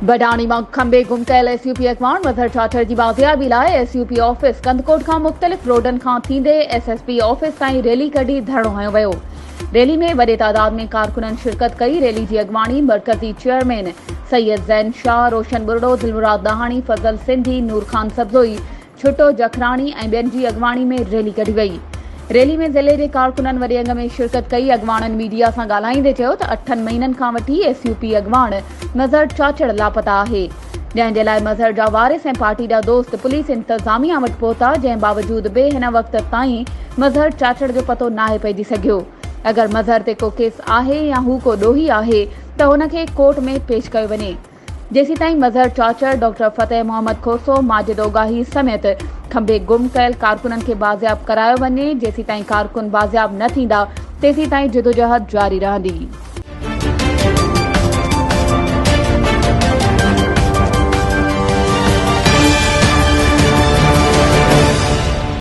बडानी में खंबे गुम कयल SUP अॻवान मज़हर चाचर की बाज़ियाबी लाइ SUP ऑफिस कंदकोट खां मुख़्तलिफ़ रोडन खां थींदे SSP ऑफिस ताईं रैली कढी धरणो हयो वियो। रैली में वॾे तादाद में कारकुननि शिरकत कई। रैली की अॻवानी मरकज़ी चेयरमैन सैयद ज़ैन शाह, रोशन बुरड़ो, दिलमुराद दाहानी, फज़ल सिंधी, नूर खान सब्ज़ोई, छुटो जखरानी ऐं ॿियनि जी अॻवानी में रैली कढी वई। रैली में ज़िले के कारकुननि वॾे अंग में शिरकत कई। अॻवाननि मीडिया से ॻाल्हाईंदे चयो त 8 महीननि खां वठी SUP अॻवान मज़हर चाचड़ लापता आहे, जंहिंजे लाइ मज़हर जा वारिस ऐं पार्टी जा दोस्त पुलिस इंतज़ामिया वटि पहुता, जंहिं बावजूद बि हिन वक़्त ताईं मज़हर चाचड़ जो पतो नाहे पइजी सघियो। अगर मज़हर ते को केस आहे या हू को ॾोही आहे त हुनखे कोर्ट में पेश कयो वञे। जेसी ताईं मज़हर चाचड़ डॉक्टर फतेह मोहम्मद खोसो, माजिद ओगाही समेत खंबे गुम कयल कारकुननि खे बाज़ियाब करायो वञे, जेसी ताईं कारकुन बाज़ियाब न थींदा तेसी ताईं जिदोजहद जारी रहंदी।